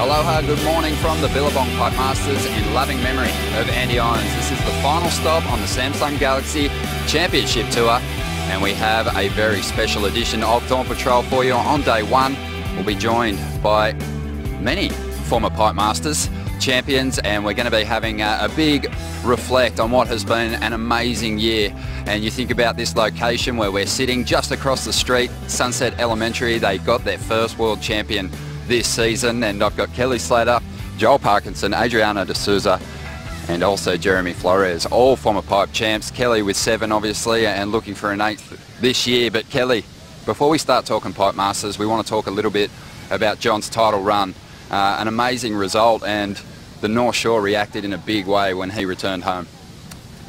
Aloha, good morning from the Billabong Pipe Masters in loving memory of Andy Irons. This is the final stop on the Samsung Galaxy Championship Tour, and we have a very special edition of Dawn Patrol for you. On day one, we'll be joined by many former Pipe Masters champions, and we're going to be having a big reflect on what has been an amazing year. And you think about this location where we're sitting just across the street, Sunset Elementary. They got their first world champion this season, and I've got Kelly Slater, Joel Parkinson, Adriana de Souza, and also Jeremy Flores, all former pipe champs. Kelly with 7 obviously, and looking for an 8th this year. But Kelly, before we start talking Pipe Masters, we want to talk a little bit about John's title run. An amazing result, and the North Shore reacted in a big way when he returned home.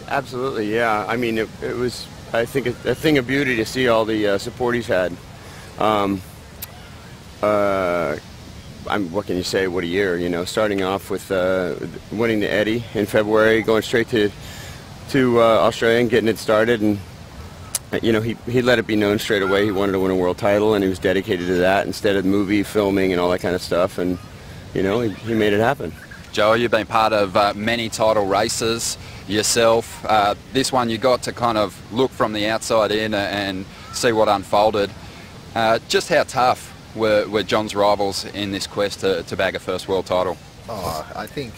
Absolutely, yeah. I mean, it was, I think, a thing of beauty to see all the support he's had. What can you say? What a year, you know, starting off with winning the Eddie in February, going straight to Australia and getting it started, and you know, he let it be known straight away he wanted to win a world title, and he was dedicated to that instead of movie filming and all that kind of stuff, and you know, he made it happen. Joel, you've been part of many title races yourself. This one you got to kind of look from the outside in and see what unfolded. Just how tough were John's rivals in this quest to bag a first world title? Oh, I think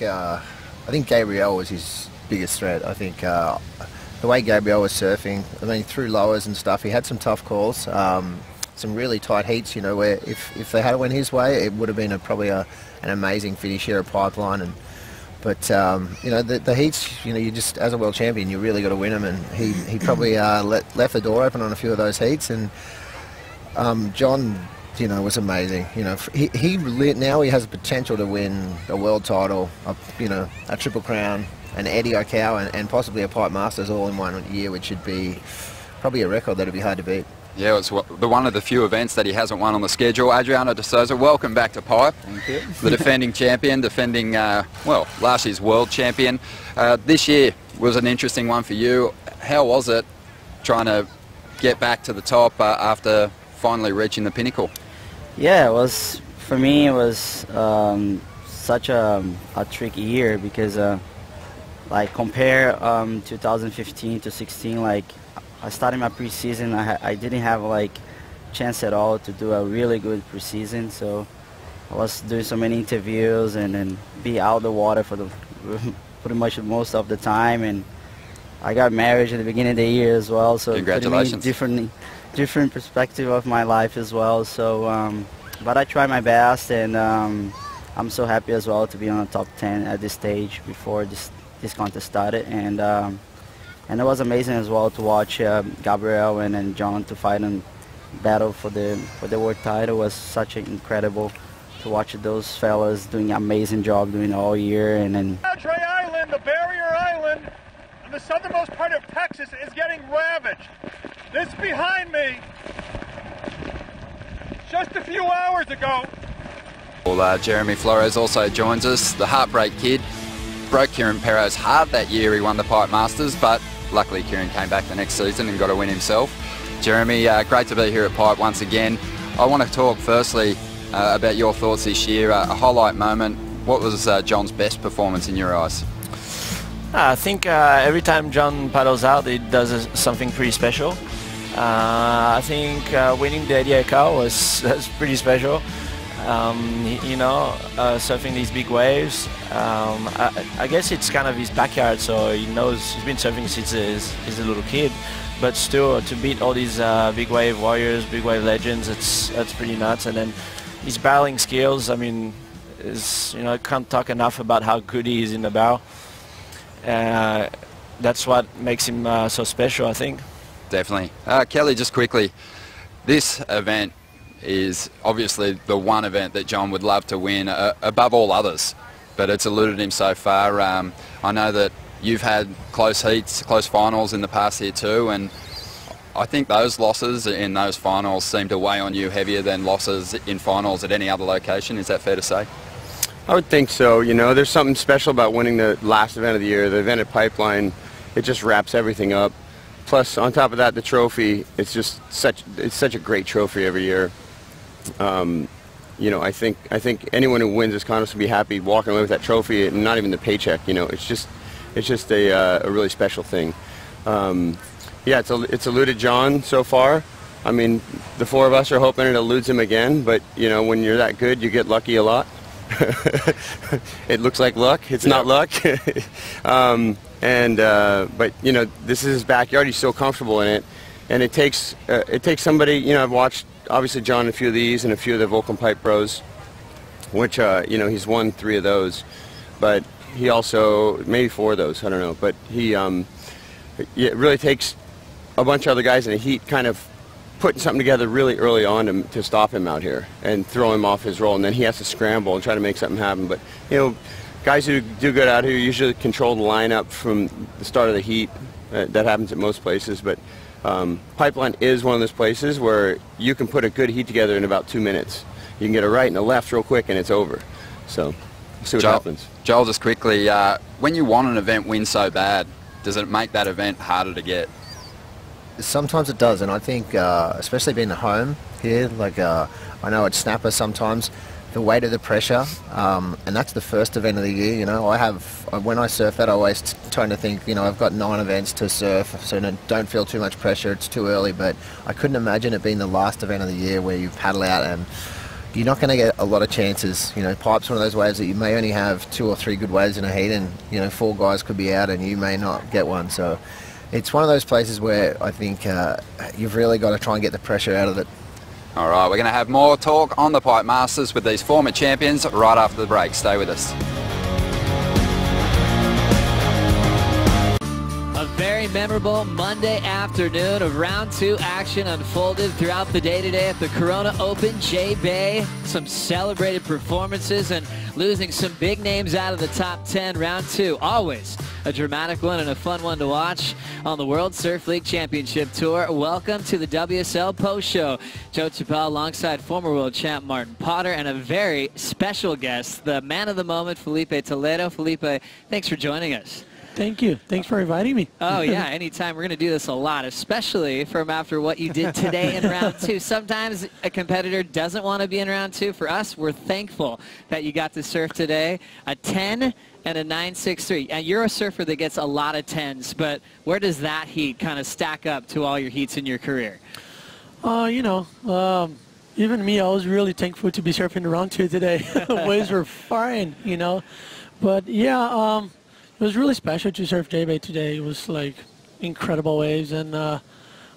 Gabriel was his biggest threat. I think the way Gabriel was surfing, I mean, through lowers and stuff, he had some tough calls, some really tight heats, you know, where if they had went his way, it would have been probably an amazing finish here at Pipeline. But you know, the heats, you know, you just, as a world champion, you really got to win them, and he probably left the door open on a few of those heats, and John, you know, was amazing. You know, now he has the potential to win a world title, you know, a Triple Crown, an Eddie O'Cow, and possibly a Pipe Masters all in one year, which should be probably a record that would be hard to beat. Yeah, it's one of the few events that he hasn't won on the schedule. Adriana de Souza, welcome back to Pipe. Thank you. The defending champion, well, last year's world champion. This year was an interesting one for you. How was it trying to get back to the top after finally reaching the pinnacle? Yeah, it was, for me, it was such a tricky year because like compare 2015 to 16, like I started my preseason, I didn't have like chance at all to do a really good preseason, so I was doing so many interviews and then be out of the water for the pretty much most of the time, and I got married at the beginning of the year as well, so congratulations. Different perspective of my life as well. So but I tried my best, and I'm so happy as well to be on the top 10 at this stage before this contest started, and it was amazing as well to watch Gabriel and John to fight and battle for the world title. It was such incredible to watch those fellas doing an amazing job doing all year. And then Padre Island, the barrier island in the southernmost part of Texas, is getting ravaged. This behind me, just a few hours ago. Well, Jeremy Flores also joins us, the Heartbreak Kid. Broke Kieran Perro's heart that year he won the Pipe Masters, but luckily Kieran came back the next season and got a win himself. Jeremy, great to be here at Pipe once again. I want to talk firstly about your thoughts this year, a highlight moment. What was John's best performance in your eyes? I think every time John paddles out, he does something pretty special. I think winning the Eddie O'Cow was pretty special. You know, surfing these big waves. I guess it's kind of his backyard, so he knows he's been surfing since he's a little kid. But still, to beat all these big wave warriors, big wave legends, that's pretty nuts. And then his barreling skills, I mean, you know, I can't talk enough about how good he is in the barrel. That's what makes him so special, I think. Definitely. Kelly, just quickly, this event is obviously the one event that John would love to win above all others, but it's eluded him so far. I know that you've had close heats, close finals in the past here too, and I think those losses in those finals seem to weigh on you heavier than losses in finals at any other location. Is that fair to say? I would think so. You know, there's something special about winning the last event of the year, the event at Pipeline. It just wraps everything up. Plus, on top of that, the trophy, it's such a great trophy every year. you know, I think anyone who wins this contest will be happy walking away with that trophy, and not even the paycheck. You know, it's just a really special thing. Yeah, it's eluded John so far. I mean, the four of us are hoping it eludes him again, but you know, when you're that good, you get lucky a lot. It looks like luck. It's not luck. But you know, this is his backyard. He's so comfortable in it, and it takes somebody. You know, I've watched obviously John in a few of these and a few of the Vulcan Pipe Pros, which you know, he's won 3 of those, but he also maybe 4 of those. I don't know, but it really takes a bunch of other guys in the heat kind of putting something together really early on to stop him out here and throw him off his roll, and then he has to scramble and try to make something happen. But you know, guys who do good out here usually control the lineup from the start of the heat. That happens at most places, but Pipeline is one of those places where you can put a good heat together in about 2 minutes. You can get a right and a left real quick and it's over. So we'll see what happens. Joel, just quickly, when you want an event win so bad, does it make that event harder to get? Sometimes it does, and I think, especially being at home here, like I know at Snapper sometimes, the weight of the pressure, and that's the first event of the year. You know, when I surf that, I always trying to think, you know, I've got 9 events to surf, so don't feel too much pressure. It's too early, but I couldn't imagine it being the last event of the year where you paddle out and you're not going to get a lot of chances. You know, pipe's one of those waves that you may only have 2 or 3 good waves in a heat, and you know, 4 guys could be out and you may not get one. So it's one of those places where I think you've really got to try and get the pressure out of it. All right, we're going to have more talk on the Pipe Masters with these former champions right after the break. Stay with us. A very memorable Monday afternoon of round 2 action unfolded throughout the day today at the Corona Open. J-Bay, some celebrated performances and losing some big names out of the top 10. Round 2, always a dramatic one and a fun one to watch on the World Surf League Championship Tour. Welcome to the WSL Post Show. Joe Chappelle alongside former world champ Martin Potter and a very special guest, the man of the moment, Felipe Toledo. Felipe, thanks for joining us. Thank you. Thanks for inviting me. Oh, yeah, anytime. We're going to do this a lot, especially from after what you did today in round 2. Sometimes a competitor doesn't want to be in round 2. For us, we're thankful that you got to surf today. A 10 and a 9.63. And you're a surfer that gets a lot of 10s, but where does that heat kind of stack up to all your heats in your career? You know, even me, I was really thankful to be surfing round 2 today. Waves were fine, you know. But, yeah, it was really special to surf J-Bay today. It was like incredible waves, and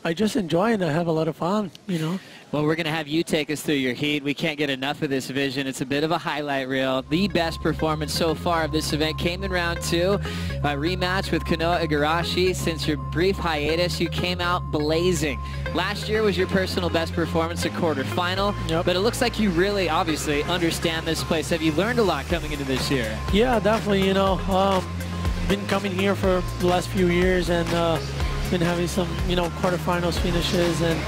I just enjoy it. I have a lot of fun, you know. Well, we're going to have you take us through your heat. We can't get enough of this vision. It's a bit of a highlight reel. The best performance so far of this event came in round 2. A rematch with Kanoa Igarashi. Since your brief hiatus, you came out blazing. Last year was your personal best performance, a quarterfinal. Yep. But it looks like you really, obviously, understand this place. Have you learned a lot coming into this year? Yeah, definitely, you know. Been coming here for the last few years and been having some, you know, quarterfinals finishes, and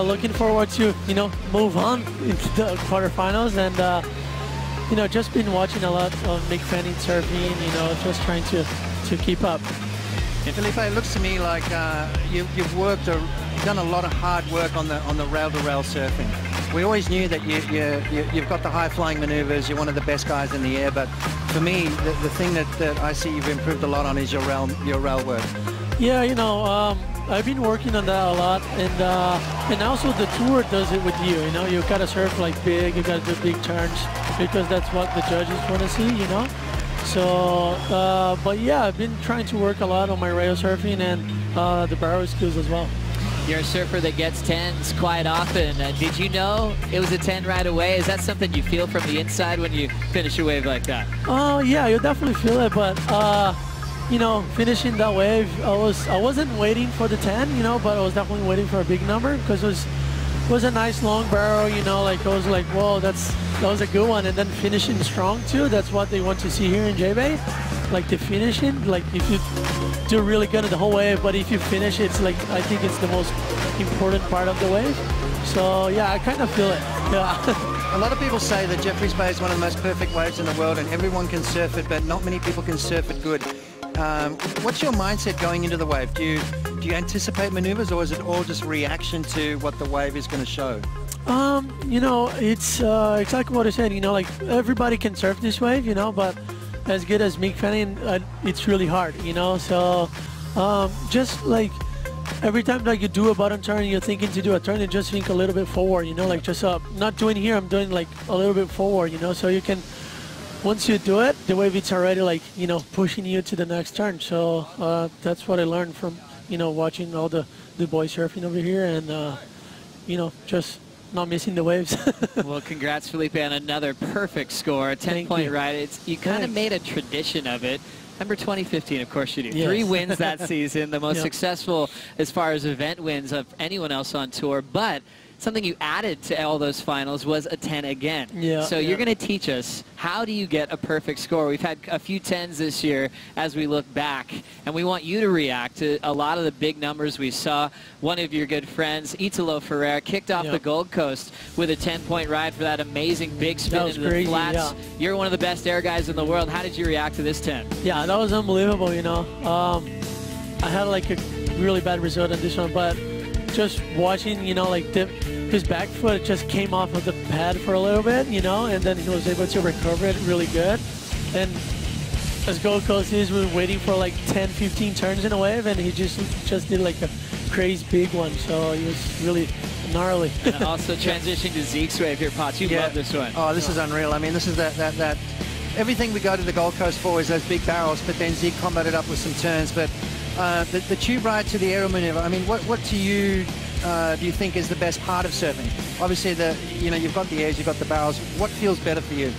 looking forward to, you know, move on into the quarterfinals, and you know, just been watching a lot of Mick Fanning surfing, you know, just trying to keep up. And Felipe, it looks to me like you've done a lot of hard work on the rail-to-rail surfing. We always knew that you've got the high-flying maneuvers. You're one of the best guys in the air. But for me, the thing that I see you've improved a lot on is your rail work. Yeah, you know, I've been working on that a lot, and also the tour does it with you. You know, you gotta surf like big. You gotta do big turns because that's what the judges want to see. You know. So, but yeah, I've been trying to work a lot on my rail surfing and the barrel skills as well. You're a surfer that gets 10s quite often. Did you know it was a 10 right away? Is that something you feel from the inside when you finish a wave like that? Oh, yeah, you definitely feel it, but you know, finishing that wave, I wasn't waiting for the 10, you know, but I was definitely waiting for a big number because it was a nice long barrel, you know, like I was like, whoa, that was a good one. And then finishing strong too, that's what they want to see here in J-Bay. Like the finishing, like if you do really good the whole wave, but if you finish, it's like, I think it's the most important part of the wave. So yeah, I kind of feel it, yeah. A lot of people say that Jeffreys Bay is one of the most perfect waves in the world and everyone can surf it, but not many people can surf it good. What's your mindset going into the wave? Do you anticipate maneuvers, or is it all just reaction to what the wave is going to show? You know, it's exactly what I said. You know, like everybody can surf this wave, you know, but as good as Mick Fanning, it's really hard, you know. So just like every time like you do a bottom turn, you're thinking to do a turn, and just think a little bit forward, you know, like just not doing here, I'm doing like a little bit forward, you know, so you can, once you do it, the wave it's already like, you know, pushing you to the next turn. So that's what I learned from, you know, watching all the boys surfing over here, and you know, just not missing the waves. Well, congrats, Felipe, on another perfect score, a 10-point ride. You kind of made a tradition of it. Remember 2015, of course you do. Yes. 3 wins that season, the most successful as far as event wins of anyone else on tour. But something you added to all those finals was a 10 again. So you're going to teach us, how do you get a perfect score? We've had a few 10s this year as we look back, and we want you to react to a lot of the big numbers we saw. One of your good friends, Italo Ferreira, kicked off the Gold Coast with a 10-point ride for that amazing big spin into the flats. You're one of the best air guys in the world. How did you react to this 10? Yeah, that was unbelievable, you know. I had like a really bad result on this one, but just watching, you know, like his back foot just came off of the pad for a little bit, you know, and then he was able to recover it really good. And as Gold Coast is, we were waiting for like 10, 15 turns in a wave, and he just did like a crazy big one. So he was really gnarly. And also transitioning to Zeke's wave here, Potts. You love this one. Oh, this is unreal. I mean, this is that everything we go to the Gold Coast for is those big barrels, but then Zeke combated up with some turns. But the tube ride to the aero maneuver, I mean, what to you do you think is the best part of surfing? Obviously, you've got the airs, you've got the barrels. What feels better for you?